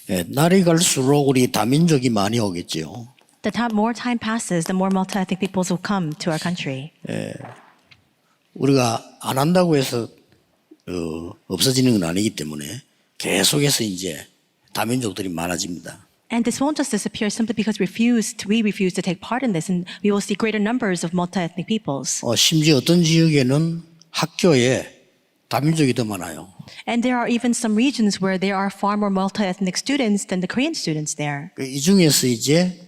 예, 날이 갈수록 우리 다민족이 많이 오겠지요. More time passes, the more multi-ethnic peoples will come to our country. 우리가 안 한다고 해서 없어지는 건 아니기 때문에 계속해서 이제 다민족들이 많아집니다. And this won't just disappear simply because we refuse to take part in this, and we will see greater numbers of multi-ethnic peoples. 심지어 어떤 지역에는 학교에 다민족이 더 많아요. And there are even some regions where there are far more multi-ethnic students than the Korean students there. 이 중에서 이제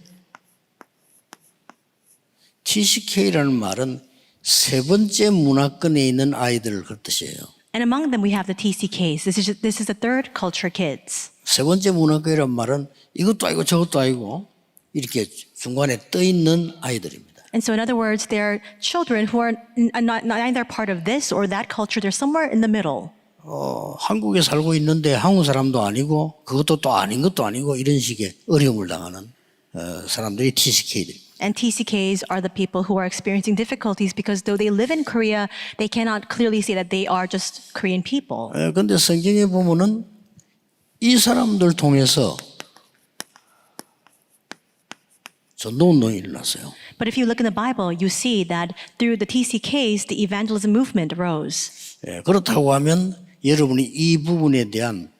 TCK라는 말은 세 번째 문화권에 있는 아이들 그 뜻이에요. And among them we have the TCKs. This is the third culture kids. 세 번째 문화권이란 말은 이것도 아니고 저것도 아니고 이렇게 중간에 떠 있는 아이들입니다. And so in other words, they're children who are neither part of this or that culture. They're somewhere in the middle. 한국에 살고 있는데 한국 사람도 아니고 그것도 또 아닌 것도 아니고 이런 식의 어려움을 당하는 사람들이 TCK들입니다. And TCKs are the people who are experiencing difficulties because though they live in Korea, they cannot clearly say that they are just Korean people. 그런데 성경에 보면은 이 사람들 통해서 전도운동이 일어났어요. But if you look in the Bible, you see that through the TCKs, the evangelism movement arose. 그렇다고 하면 여러분이 이 부분에 대한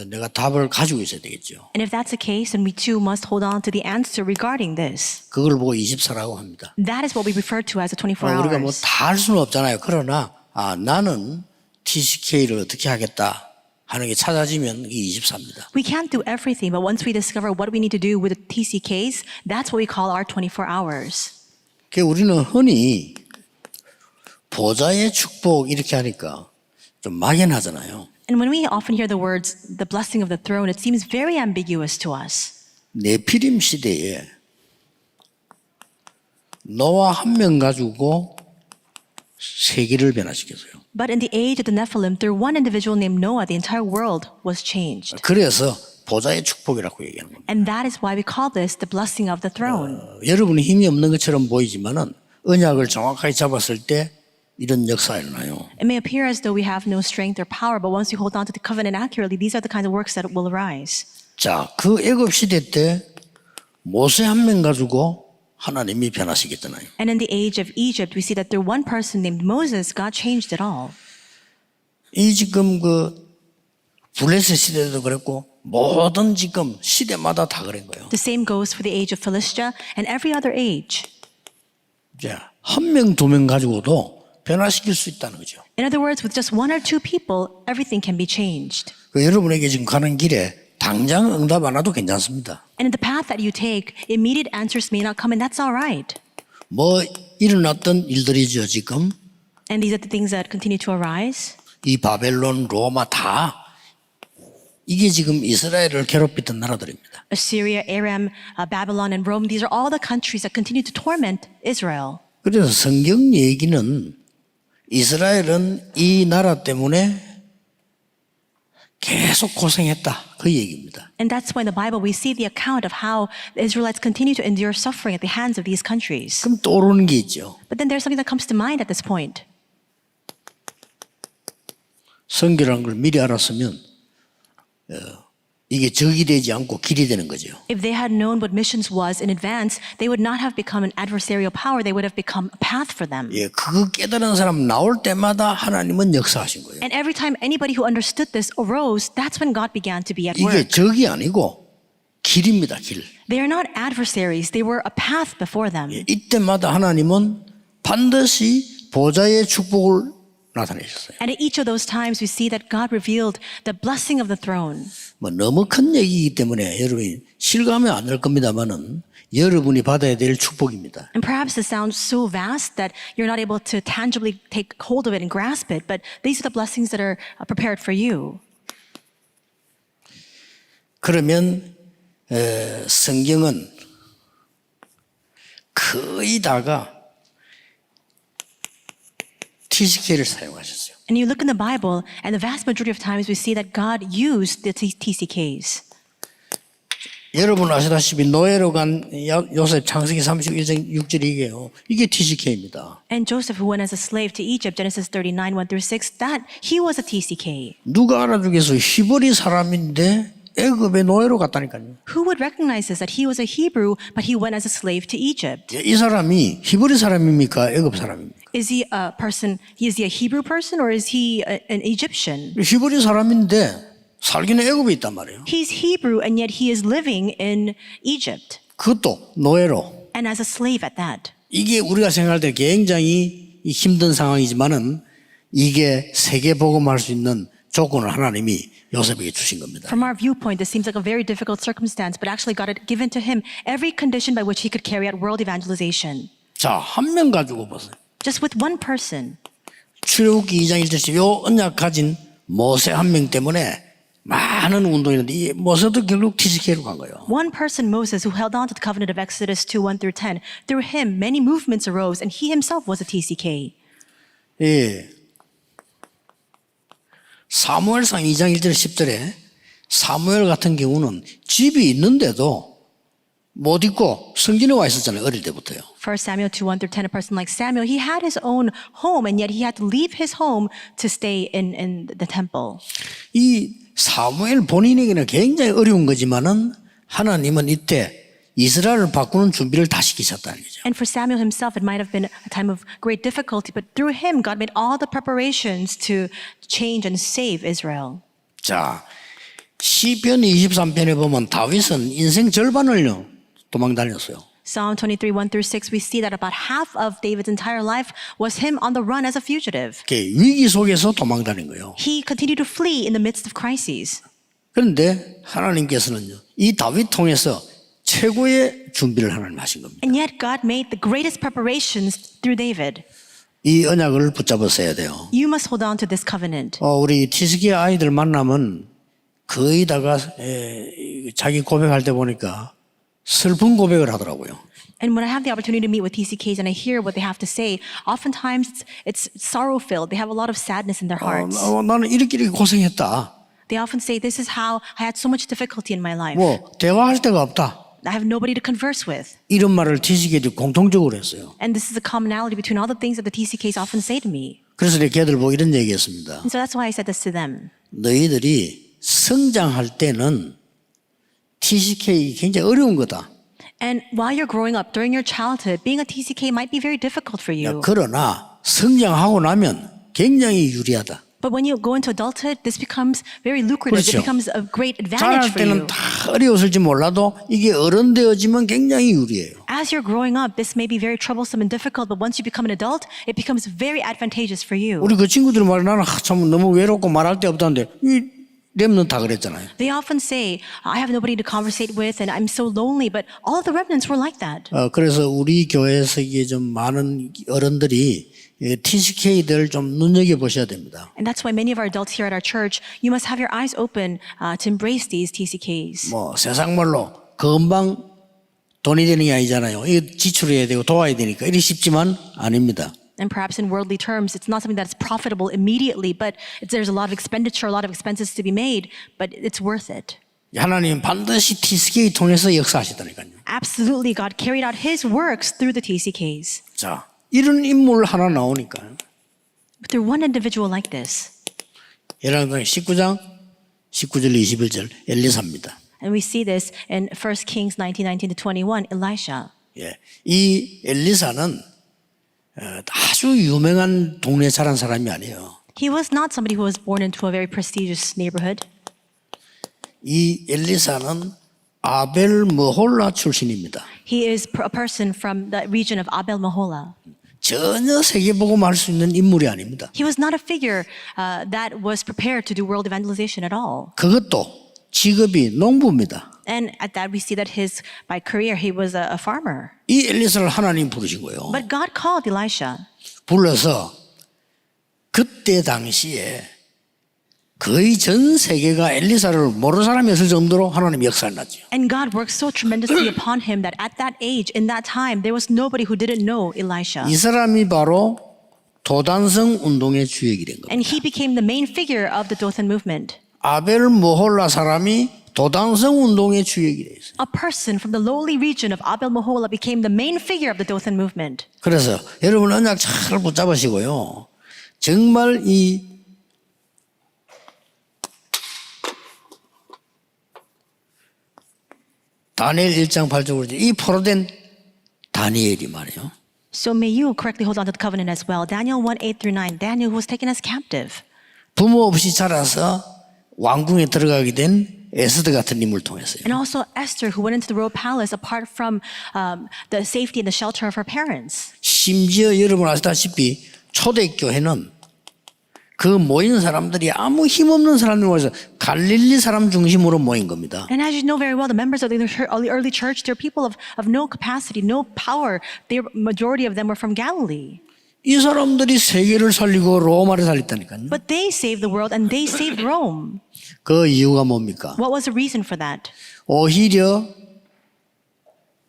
내가 답을 가지고 있어야 되겠죠. And if that's the case, then we too must hold on to the answer regarding this. 그걸 보고 24라고 합니다. That is what we refer to as the 24 우리가 뭐 hours. 다 할 수는 없잖아요. 그러나 나는 TCK를 어떻게 하겠다 하는 게 찾아지면 이게 24입니다. We can't do everything, but once we discover what we need to do with the TCKs, that's what we call our 24 hours. 우리는 흔히 보좌의 축복 이렇게 하니까 좀 막연하잖아요. And when we often hear the words, the blessing of the throne, it seems very ambiguous to us. 네피림 시대에 노아 한 명 가지고 세계를 변화시켰어요. But in the age of the Nephilim, through one individual named Noah, the entire world was changed. 그래서 보좌의 축복이라고 얘기하는 겁니다. And that is why we call this the blessing of the throne. 여러분이 힘이 없는 것처럼 보이지만은 언약을 정확하게 잡았을 때 이런 역사가 일어나요. It may appear as though we have no strength or power, but once we hold on to the covenant accurately, these are the kinds of works that will arise. 자, 그 애굽 시대 때 모세 한 명 가지고 하나님이 변화시켰잖아요. And in the age of Egypt, we see that through one person named Moses, God changed it all. 이 지금 그 블레셋 시대도 그랬고 모든 지금 시대마다 다 그런 거예요. The same goes for the age of Philistia and every other age. 자, 한 명, 두 명 가지고도 변화시킬 수 있다는 거죠. In other words, with just one or two people, everything can be changed. 여러분에게 지금 가는 길에 당장 응답 안 와도 괜찮습니다. And in the path that you take, immediate answers may not come, and that's all right. 뭐 일어났던 일들이죠 지금. And these are the things that continue to arise. 이 바벨론, 로마 다 이게 지금 이스라엘을 괴롭히던 나라들입니다. Assyria, Aram, Babylon, and Rome, these are all the countries that continue to torment Israel. 그래서 성경 얘기는 이스라엘은 이 나라 때문에 계속 고생했다. 그 얘기입니다. And that's why in the Bible we see the account of how the Israelites continue to endure suffering at the hands of these countries. 그럼 떠오르는 게 있죠. But then there's something that comes to mind at this point. 성경이라는 걸 미리 알았으면 이게 적이 되지 않고 길이 되는 거죠. If they had known what missions was in advance, they would not have become an adversarial power. They would have become a path for them. 예, 그거 깨달은 사람 나올 때마다 하나님은 역사하신 거예요. And every time anybody who understood this arose, that's when God began to be at 이게 work. 적이 아니고 길입니다, 길. They are not adversaries. They were a path before them. 예, 이때마다 하나님은 반드시 보좌의 축복을 나타내셨어요. And at each of those times, we see that God revealed the blessing of the throne. 뭐 너무 큰 얘기이기 때문에 여러분이 실감이 안 날 겁니다만은 여러분이 받아야 될 축복입니다. And perhaps this sounds so vast that you're not able to tangibly take hold of it and grasp it, but these are the blessings that are prepared for you. 그러면 성경은 거의 다가 TCK를 사용하셨어요. And you look in the Bible, and the vast majority of times we see that God used the TCKs. 여러분 아시다시피 노예로 간 요셉 창세기 31장 6절 이게 TCK입니다. And Joseph, who went as a slave to Egypt, Genesis 39, 1-6, that he was a TCK. 누가 알아주겠어요? 히브리 사람인데 애굽의 노예로 갔다니까요. Who would recognize this, that he was a Hebrew, but he went as a slave to Egypt? 이 사람이 히브리 사람입니까? 애굽 사람입니까? Is he a person, is he a Hebrew person or is he an Egyptian? 히브리 사람인데 살기는 애굽에 있단 말이에요. He's Hebrew and yet he is living in Egypt 그것도 노예로. and as a slave at that. 이게 우리가 생각할 때 굉장히 힘든 상황이지만은 이게 세계 복음할 수 있는 조건을 하나님이 요셉에게 주신 겁니다. From our viewpoint, this seems like a very difficult circumstance, but actually God had given to him every condition by which he could carry out world evangelization. 자, 한 명 가지고 보세요. Just with one person. 출애굽기 2장 1절씩 요 언약 가진 모세 한 명 때문에 많은 운동이 있는데 이 모세도 결국 TCK로 간 거예요. One person, Moses, who held on to the covenant of Exodus 2, 1 through 10. Through him, many movements arose, and he himself was a TCK. 예. 사무엘상 2장 1절 10절에 사무엘 같은 경우는 집이 있는데도 못 있고 성전에 와 있었잖아요. 어릴 때부터요. 1 Samuel 2, 1 through 10, a person like Samuel, he had his own home, and yet he had to leave his home to stay in the temple. 이 사무엘 본인에게는 굉장히 어려운 거지만은 하나님은 이때 이스라엘을 바꾸는 준비를 다 시키셨다는 거죠. And for Samuel himself, it might have been a time of great difficulty, but through him, God made all the preparations to change and save Israel. 자, 시편 23편에 보면 다윗은 인생 절반을요 도망 다녔어요. Psalm 23, 1 through 6, we see that about half of David's entire life was him on the run as a fugitive. 위기 속에서 도망 다닌 거예요. He continued to flee in the midst of crises. 그런데 하나님께서는요, 이 다윗 통해서 최고의 준비를 하나님 하신 겁니다. And yet God made the greatest preparations through David. 이 언약을 붙잡았어야 돼요. You must hold on to this covenant. 우리 TCK 아이들 만나면 거의 다가 자기 고백할 때 보니까 슬픈 고백을 하더라고요. And when I have the opportunity to meet with TCKs and I hear what they have to say, oftentimes it's sorrow-filled. They have a lot of sadness in their hearts. 나는 이렇게 고생했다. They often say, this is how I had so much difficulty in my life. 대화할 데가 없다. I have nobody to converse with. 이런 말을 TCK들이 공통적으로 했어요. And this is a commonality between all the things that the TCKs often say to me. 그래서 내가 걔들 보고 이런 얘기했습니다. And so that's why I said this to them. 너희들이 성장할 때는 TCK 굉장히 어려운 거다. And while you're growing up, during your childhood, being a TCK might be very difficult for you. 그러나 성장하고 나면 굉장히 유리하다. But when you go into adulthood, this becomes very lucrative. 그렇죠. It becomes a great advantage 자랄 for 때는 you. 다 어려웠을지 몰라도 이게 어른 되어지면 굉장히 유리해요. As you're growing up, this may be very troublesome and difficult, but once you become an adult, it becomes very advantageous for you. 우리 그 친구들 말에 나는 참 너무 외롭고 말할 데 없다는데 이 렘넌트 다 그랬잖아요. They often say, I have nobody to conversate with and I'm so lonely, but all of the remnants were like that. 그래서 우리 교회에서 이게 좀 많은 어른들이 TCK들 좀 눈여겨보셔야 됩니다. And that's why many of our adults here at our church, you must have your eyes open to embrace these TCKs. 세상 말로 금방 돈이 되는 게 아니잖아요. 이거 지출해야 되고 도와야 되니까 이리 쉽지만 아닙니다. And perhaps in worldly terms, it's not something that's profitable immediately, but there's a lot of expenditure, a lot of expenses to be made, but it's worth it. 하나님 반드시 TCK 통해서 역사하시다니까요. Absolutely, God carried out His works through the TCKs. 자, 이런 인물 하나 나오니까 Through one individual like this. 열왕기상 19장 19절 21절 엘리사입니다. And we see this in 1 Kings 19, 19 to 21, Elisha. 이 엘리사는 아주 유명한 동네에 자란 사람이 아니에요. He was not somebody who was born into a very prestigious neighborhood. 이 엘리사는 아벨 머홀라 출신입니다. He is a person from the region of Abel Meholah. 전혀 세계복음할 수 있는 인물이 아닙니다. He was not a figure that was prepared to do world evangelization at all. 그것도 직업이 농부입니다. And at that we see that by career he was a farmer. 이 엘리사를 하나님 부르신 거예요. But God called Elisha. 불러서 그때 당시에 거의 전 세계가 엘리사를 모르는 사람이 없을 정도로 하나님 역사를 났죠. And God worked so tremendously upon him that at that age, in that time, there was nobody who didn't know Elisha. 이 사람이 바로 도단성 운동의 주역이 된 겁니다. And he became the main figure of the Dothan movement. 아벨 머홀라 사람이 도단성 운동의 주역이 됐어요. A person from the lowly region of Abel Meholah became the main figure of the Dothan movement. 그래서 여러분 언약 잘 붙잡으시고요. 정말 이 다니엘 1장 8절로 이 포로된 다니엘이 말이에요. So may you correctly hold on to the covenant as well. Daniel 1:8-9. Daniel who was taken as captive. 부모 없이 자라서 왕궁에 들어가게 된 에스더 같은 인물을 통해서요. And also Esther who went into the royal palace apart from the safety and the shelter of her parents. 심지어 여러분 아시다시피 초대교회는 그 모인 사람들이 아무 힘없는 사람들 모여서 갈릴리 사람 중심으로 모인 겁니다. And as you know very well, the members of the early church, they're people of no capacity, no power. The majority of them were from Galilee. 이 사람들이 세계를 살리고 로마를 살렸다니까요. But they saved the world and they saved Rome. 그 이유가 뭡니까? What was the reason for that? 오히려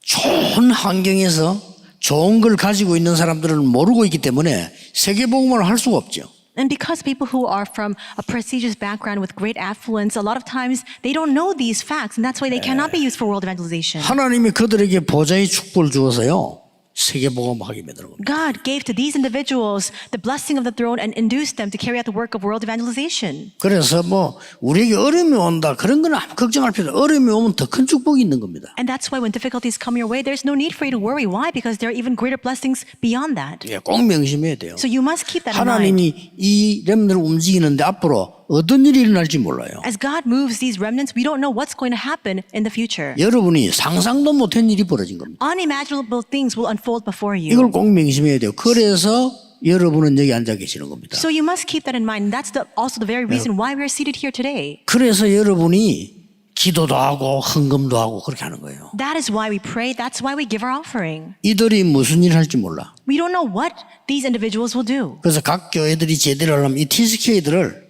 좋은 환경에서 좋은 걸 가지고 있는 사람들은 모르고 있기 때문에 세계복음을 할 수가 없죠. And because people who are from a prestigious background with great affluence, a lot of times they don't know these facts, and that's why they cannot be used for world evangelization. 하나님이 그들에게 보좌의 축복을 주어서요. 세계복음하게 만드는 겁니다. God gave to these individuals the blessing of the throne and induced them to carry out the work of world evangelization. 그래서 뭐 우리에게 어려움이 온다 그런 건 아무 걱정할 필요 없어요. 어려움이 오면 더 큰 축복이 있는 겁니다. And that's why when difficulties come your way, there's no need for you to worry. Why? Because there are even greater blessings beyond that. 예, 꼭 명심해야 돼요. So you must keep that in mind. 하나님이 이 렘들을 움직이는데 앞으로 어떤 일이 일어날지 몰라요. As God moves these remnants, we don't know what's going to happen in the future. 여러분이 상상도 못한 일이 벌어진 겁니다. Unimaginable things will unfold before you. 이걸 꼭 명심해야 돼요. 그래서 여러분은 여기 앉아 계시는 겁니다. So you must keep that in mind. That's also the very reason why we are seated here today. 그래서 여러분이 기도도 하고 헌금도 하고 그렇게 하는 거예요. That is why we pray. That's why we give our offering. 이들이 무슨 일을 할지 몰라. We don't know what these individuals will do. 그래서 각 교회들이 제대로 하려면 이 TCK들을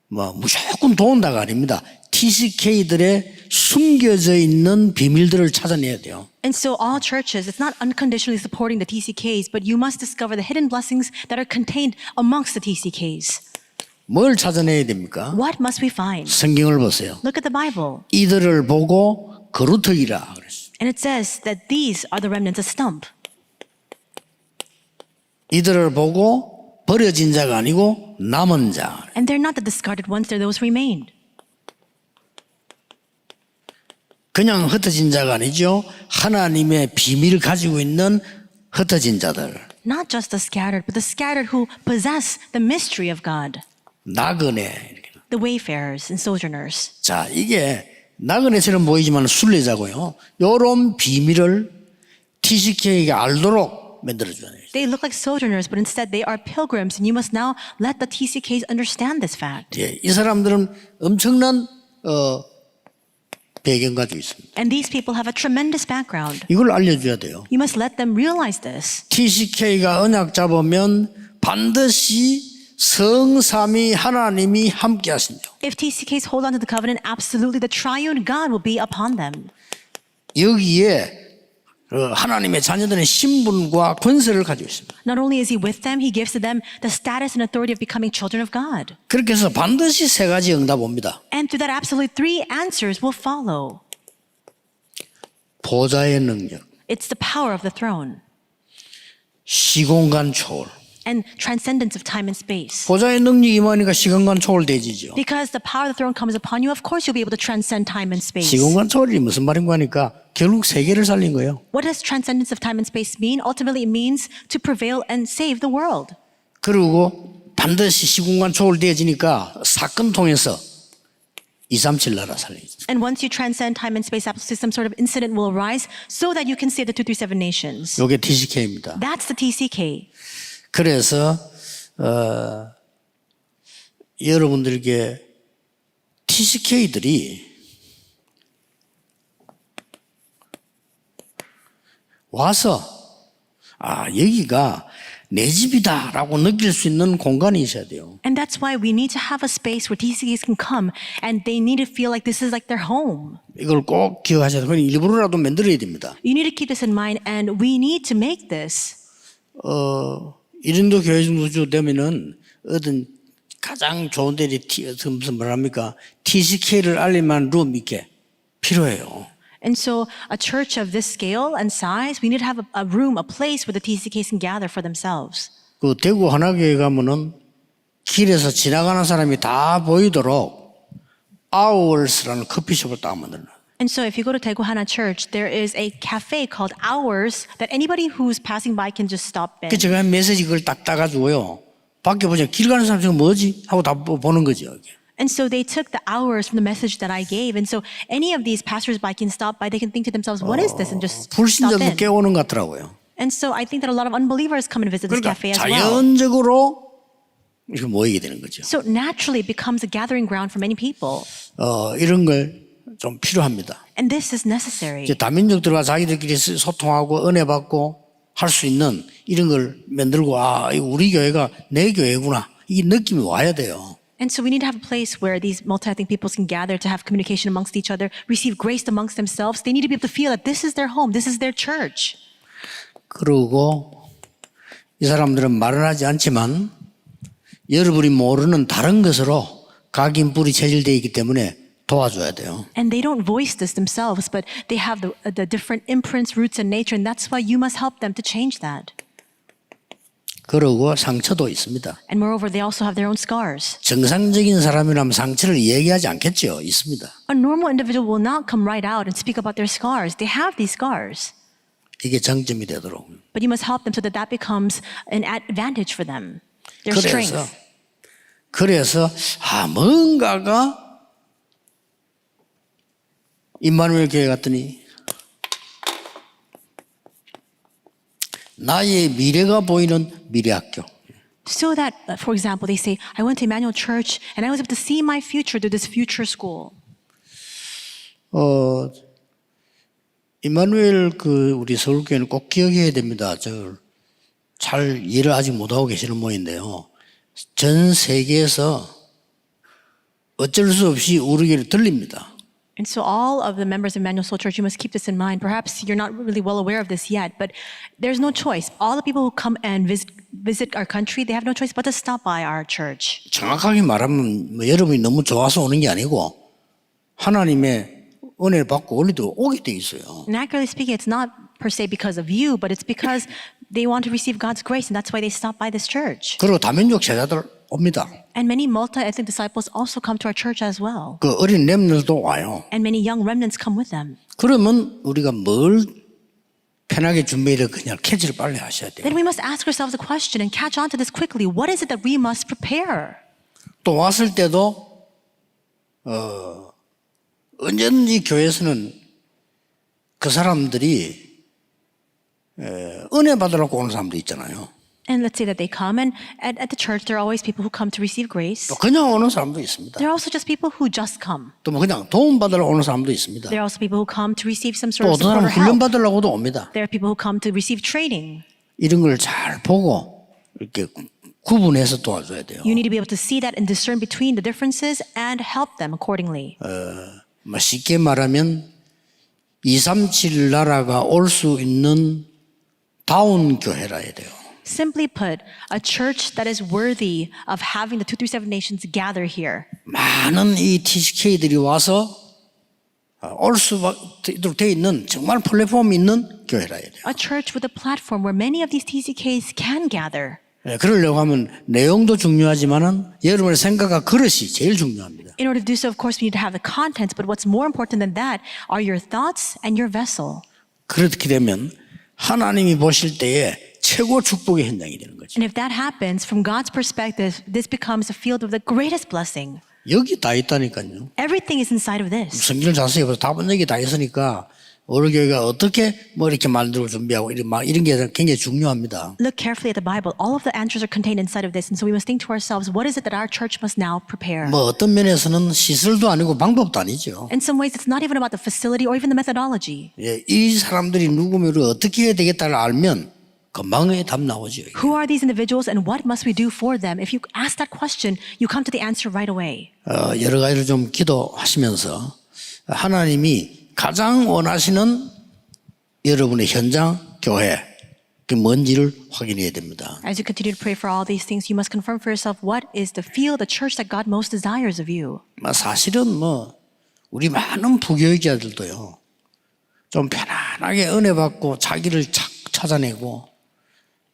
뭐 무조건 도운다가 아닙니다. TCK들의 숨겨져 있는 비밀들을 찾아내야 돼요. And so all churches, it's not unconditionally supporting the TCKs, but you must discover the hidden blessings that are contained amongst the TCKs. 뭘 찾아내야 됩니까? What must we find? 성경을 보세요. Look at the Bible. 이들을 보고 거루터기라 그랬어요. And it says that these are the remnants of stump. 이들을 보고 버려진 자가 아니고 남은 자. And they're not the discarded ones, they're those who remained. 그냥 흩어진 자가 아니죠. 하나님의 비밀을 가지고 있는 흩어진 자들. Not just the scattered, but the scattered who possess the mystery of God. 나그네. The wayfarers and sojourners. 자, 이게 나그네처럼 보이지만 순례자고요. 이런 비밀을 TCK가 알도록 만들어줘야 돼요. They look like sojourners, but instead they are pilgrims, and you must now let the TCKs understand this fact. 예, 이 사람들은 엄청난 배경 가지고 있습니다. And these people have a tremendous background. 이걸 알려줘야 돼요. You must let them realize this. TCK가 언약 잡으면 반드시 성삼위 하나님이 함께 하신다. If TCKs hold on to the covenant, absolutely the triune God will be upon them. 여기에 하나님의 자녀들의 신분과 권세를 가지고 있습니다. Not only is he with them, he gives to them the status and authority of becoming children of God. 그렇게 해서 반드시 세 가지 응답 옵니다. And through that, absolutely three answers will follow. 보좌의 능력, It's the power of the throne 시공간 초월. and transcendence of time and space. 보좌의 능력이 임하니까 시공간 초월되지죠. Because the power of the throne comes upon you, of course you'll be able to transcend time and space. 시공간 초월이 무슨 말인가 하니까 결국 세계를 살린 거예요. What does transcendence of time and space mean? Ultimately, it means to prevail and save the world. 그리고 반드시 시공간 초월되어지니까 사건 통해서 237 나라 살리죠. And once you transcend time and space, absolutely some sort of incident will arise so that you can save the 237 nations. 이게 TCK입니다. That's the TCK. 그래서 여러분들에게 TCK들이 와서 여기가 내 집이다라고 느낄 수 있는 공간이 있어야 돼요. And that's why we need to have a space where TCKs can come and they need to feel like this is like their home. 이걸 꼭 기억하셔야 돼요. 일부러라도 만들어야 됩니다. You need to keep this in mind and we need to make this. 이른도 교회 정도 되면은 어떤 가장 좋은 데리 무슨 말합니까? TCK를 알릴만한 룸 있게 필요해요. And so a church of this scale and size, we need to have a room, a place where the TCKs can gather for themselves. 그 대구 하나교회 가면은 길에서 지나가는 사람이 다 보이도록 Hours라는 커피숍을 딱 만들어요. And so if you go to Daegu Hana Church, there is a cafe called Hours that anybody who's passing by can just stop in. 그 제가 메시지 그걸 딱 따가지고요. 밖에 보자 길 가는 사람 지금 뭐지? 하고 다 보는 거죠. And so they took the hours from the message that I gave. And so any of these passersby can stop by, they can think to themselves, what is this? And just stop 불신자도 in. 깨우는 것 같더라고요. And so I think that a lot of unbelievers come and visit this 그러니까 cafe as well. 자연적으로 이렇게 모이게 되는 거죠. So naturally it becomes a gathering ground for many people. 이런 걸 좀 필요합니다. And this is necessary. 이제 다민족들과 자기들끼리 소통하고 은혜 받고 할 수 있는 이런 걸 만들고 이거 우리 교회가 내 교회구나 이 느낌이 와야 돼요. And so we need to have a place where these multi-ethnic peoples can gather to have communication amongst each other, receive grace amongst themselves. They need to be able to feel that this is their home, this is their church. 그리고 이 사람들은 말은 하지 않지만 여러분이 모르는 다른 것으로 각인 뿌리 체질되어 있기 때문에 도와줘야 돼요. And they don't voice this themselves, but they have the different imprints, roots, and nature, and that's why you must help them to change that. 그리고 상처도 있습니다. And moreover, they also have their own scars. 정상적인 사람이라면 상처를 얘기하지 않겠죠. 있습니다. A normal individual will not come right out and speak about their scars. They have these scars. 이게 장점이 되도록. But you must help them so that that becomes an advantage for them, their strength. 그래서 뭔가가 임마누엘 교회 갔더니 나의 미래가 보이는 미래학교. So that, for example, they say, I went to Emmanuel Church and I was able to see my future through this future school. 임마누엘 우리 서울교회는 꼭 기억해야 됩니다. 잘 이해를 아직 못하고 계시는 모양인데요. 전 세계에서 어쩔 수 없이 우리 교회를 들립니다. And so all of the members of Emmanuel Soul Church, you must keep this in mind. Perhaps you're not really well aware of this yet, but there's no choice. All the people who come and visit our country, they have no choice but to stop by our church. 정확하게 말하면 여러분이 너무 좋아서 오는 게 아니고 하나님의 은혜를 받고 원리도 오게 돼 있어요. And accurately speaking, it's not per se because of you, but it's because they want to receive God's grace, and that's why they stop by this church. 그리고 다민족 제자들 옵니다. And many multi-ethnic disciples also come to our church as well. 그 어린 렘들도 와요. And many young remnants come with them. 그러면 우리가 뭘 편하게 준비해야 그냥 캐치를 빨리 하셔야 돼요. Then we must ask ourselves a question and catch on to this quickly. What is it that we must prepare? 또 왔을 때도 언제든지 교회에서는 그 사람들이 은혜 받으려고 오는 사람도 있잖아요. And let's say that they come, and at the church, there are always people who come to receive grace. 또 그냥 오는 사람도 있습니다. There are also just people who just come. 또 뭐 그냥 도움 받으러 오는 사람도 있습니다. There are also people who come to receive some 또 sort of 어떤 support 사람은 or 훈련 help. 받으려고도 옵니다. There are people who come to receive training. 이런 걸 잘 보고 이렇게 구분해서 도와줘야 돼요. You need to be able to see that and discern between the differences and help them accordingly. 쉽게 말하면 237 나라가 올 수 있는 다운 교회라 해야 돼요. Simply put, a church that is worthy of having the 237 nations gather here. 많은 이 TCK들이 와서 올 수 있도록 되어 있는 정말 플랫폼이 있는 교회라 해야 돼요. A church with a platform where many of these TCKs can gather. 그러려고 하면 내용도 중요하지만은 여러분의 생각과 그릇이 제일 중요합니다. In order to do so, of course, we need to have the contents, but what's more important than that are your thoughts and your vessel. 그렇게 되면 하나님이 보실 때에 최고 축복의 현장이 되는 거죠. And if that happens, from God's perspective, this becomes a field of the greatest blessing. 여기 다 있다니까요. Everything is inside of this. 성경을 자세히 보서 답은 여기 다 있으니까 우리 교회가 어떻게 뭐 이렇게 만들고 준비하고 이런 게 굉장히 중요합니다. Look carefully at the Bible. All of the answers are contained inside of this. And so we must think to ourselves, what is it that our church must now prepare? 뭐 어떤 면에서는 시설도 아니고 방법도 아니죠. In some ways, it's not even about the facility or even the methodology. 이 사람들이 누구면 우리가 어떻게 해야 되겠다를 알면 금방에 답 나오죠. Who are these individuals and what must we do for them? If you ask that question, you come to the answer right away. 여러 가지를 좀 기도하시면서 하나님이 가장 원하시는 여러분의 현장 교회 그 뭔지를 확인해야 됩니다. As you continue to pray for all these things, you must confirm for yourself what is the field, the church that God most desires of you. 사실은 우리 많은 부교육자들도요. 좀 편안하게 은혜 받고 자기를 찾아내고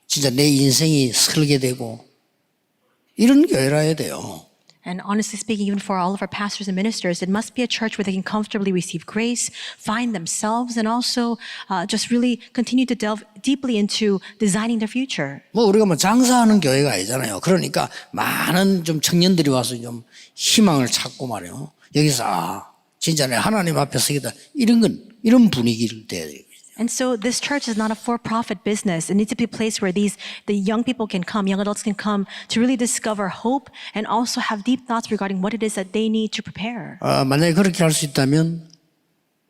진짜 내 인생이 설계되고 이런 교회라 해야 돼요. And honestly speaking, even for all of our pastors and ministers, it must be a church where they can comfortably receive grace, find themselves, and also just really continue to delve deeply into designing their future. 뭐 우리가 뭐 장사하는 교회가 아니잖아요. 그러니까 많은 좀 청년들이 와서 좀 희망을 찾고 말이에요. 여기서 진짜 내 하나님 앞에 서겠다. 이런 분위기를 돼야 돼요. And so this church is not a for-profit business. It needs to be a place where the young people can come, young adults can come to really discover hope and also have deep thoughts regarding what it is that they need to prepare. 만약에 그렇게 할 수 있다면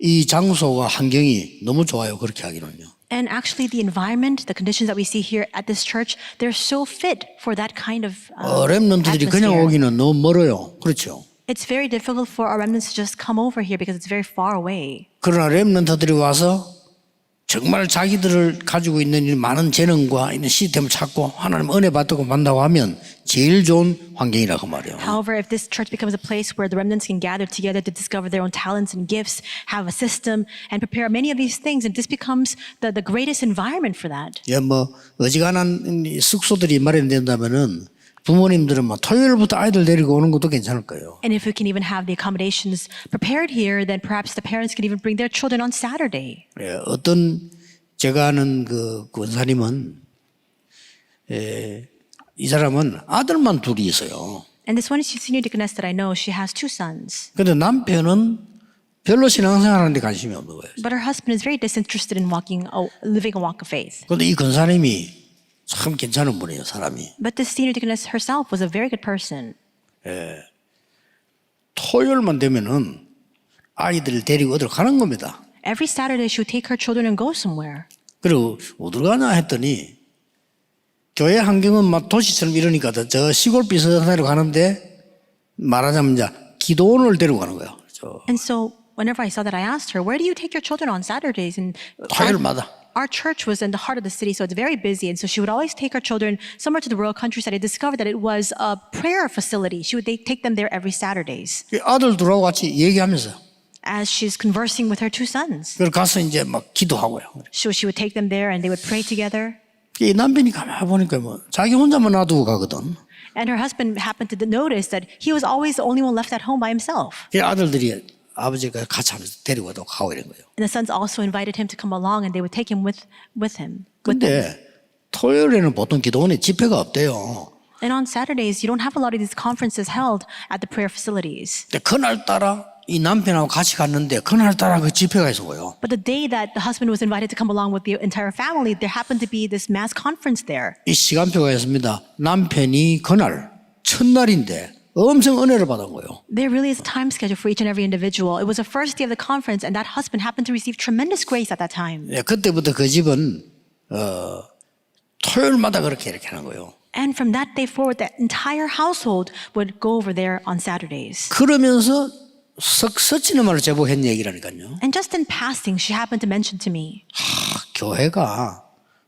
이 장소와 환경이 너무 좋아요. 그렇게 하기는요. And actually the environment, the conditions that we see here at this church, they're so fit for that kind of 렘넌트들이 그냥 atmosphere. 오기는 너무 멀어요. 그렇죠. It's very difficult for our remnants to just come over here because it's very far away. 그러나 렘넌트들이 와서 정말 자기들을 가지고 있는 이 많은 재능과 있는 시스템을 찾고 하나님 은혜 받고 만다고 하면 제일 좋은 환경이라고 말이에요. However, if this church becomes a place where the remnants can gather together to discover their own talents and gifts, have a system, and prepare many of these things, and this becomes the greatest environment for that. 예, 뭐 어지간한 숙소들이 마련된다면은 부모님들은 뭐 토요일부터 아이들 데리고 오는 것도 괜찮을 거예요. And if we can even have the accommodations prepared here, then perhaps the parents can even bring their children on Saturday. 예, 어떤 제가 아는 그 권사님은 이 사람은 아들만 둘이 있어요. And this one senior deaconess that I know, she has 2 sons. 근데 남편은 별로 신앙생활하는 데 관심이 없는 거예요. But her husband is very disinterested in living a walk of faith. 근데 이 권사님이 참 괜찮은 분이에요, 사람이. But this senior deaconess herself was a very good person. 토요일만 되면은 아이들을 데리고 어디로 가는 겁니다. Every Saturday she would take her children and go somewhere. 그리고 어디로 가냐 했더니 교회 환경은 막 도시처럼 이러니까 저 시골 비슷한 데로 가는데 말하자면 이제 기도원을 데리고 가는 거예요. And so whenever I saw that, I asked her, where do you take your children on Saturdays? And 토요일마다. our church was in the heart of the city, so it's very busy. And so she would always take her children somewhere to the rural countryside. I discovered that it was a prayer facility. She would take them there every Saturdays. 아들들하고 같이 얘기하면서 As she's conversing with her 2 sons. 그걸 가서 이제 막 기도하고요. So she would take them there and they would pray together. 이 남편이 가만히 보니까 뭐 자기 혼자만 놔두고 가거든. And her husband happened to notice that he was always the only one left at home by himself. 그 아들들이 아버지가 같이 하면서 데리고 가고 이런 거예요. And the sons also invited him to come along and they would take him with him. 근데 토요일에는 보통 기도원에 집회가 없대요. And on Saturdays, you don't have a lot of these conferences held at the prayer facilities. 근데 그날따라 이 남편하고 같이 갔는데 그날따라 그 집회가 있어요. But the day that the husband was invited to come along with the entire family, there happened to be this mass conference there. 이 시간표가 있습니다. 남편이 그날 첫날인데 엄청 은혜를 받은 거예요. There really is a time schedule for each and every individual. It was the first day of the conference and that husband happened to receive tremendous grace at that time. 예, 그때부터 그 집은 토요일마다 그렇게 이렇게 하는 거예요. And from that day forward, the entire household would go over there on Saturdays. 그러면서 서치는 말을 제보 했 얘기라니까요. And just in passing, she happened to mention to me, 교회가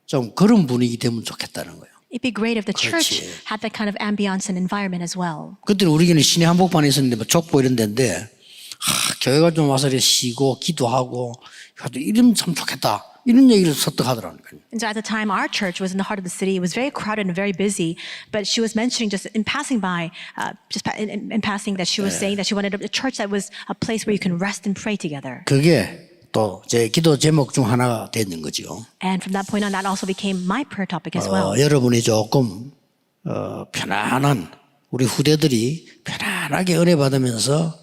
좀 그런 분위기 되면 좋겠다는 거예요. it'd be great if the church 그렇지. had that kind of ambiance and environment as well. 그때는 우리 교회는 시내 한복판에 있었는데 뭐 족보 이런 데인데 교회가 좀 와서 이렇게 쉬고 기도하고 이러면 참 좋겠다. 이런 얘기를 설득하더라고요. And so at the time, our church was in the heart of the city. It was very crowded and very busy. But she was mentioning just in passing by, in passing, that she was saying that she wanted a church that was a place where you can rest and pray together. 그게 또 제 기도 제목 중 하나가 되는 거죠. And from that point on, that also became my prayer topic as well. 여러분이 조금 편안한 우리 후대들이 편안하게 은혜 받으면서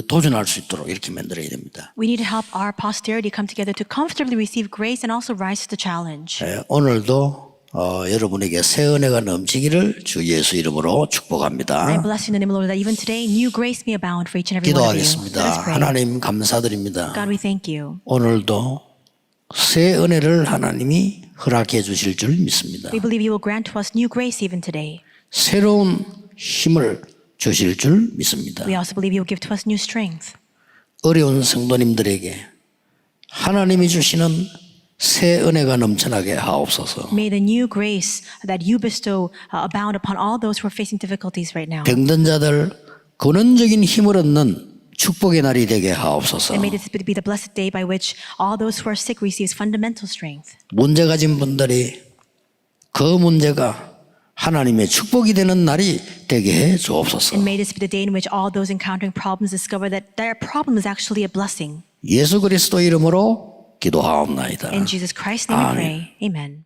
도전할 수 있도록 이렇게 만들어야 됩니다. We need to help our posterity come together to comfortably receive grace and also rise to the challenge. 오늘도 여러분에게 새 은혜가 넘치기를 주 예수 이름으로 I 축복합니다. bless you in the name of the Lord that even today new grace may abound for each and every one of you. Let us 기도하겠습니다. pray. 하나님 감사드립니다. God, we thank you. 오늘도 새 은혜를 하나님이 허락해 주실 줄 믿습니다. We believe you will grant to us new grace even today. 새로운 힘을 주실 줄 믿습니다. We also believe you will give to us new strength. 어려운 성도님들에게 하나님이 주시는 새 은혜가 넘쳐나게 하옵소서. May the new grace that you bestow abound upon all those who are facing difficulties right now. 병든 자들 근원적인 힘을 얻는 축복의 날이 되게 하옵소서. And may this be the blessed day by which all those who are sick receives fundamental strength. 문제 가진 분들이 그 문제가 하나님의 축복이 되는 날이 되게 해 주옵소서. And may this be the day in which all those encountering problems discover that their problem is actually a blessing. 예수 그리스도 이름으로 기도하옵나이다. In Jesus Christ's name we 아멘. pray. Amen.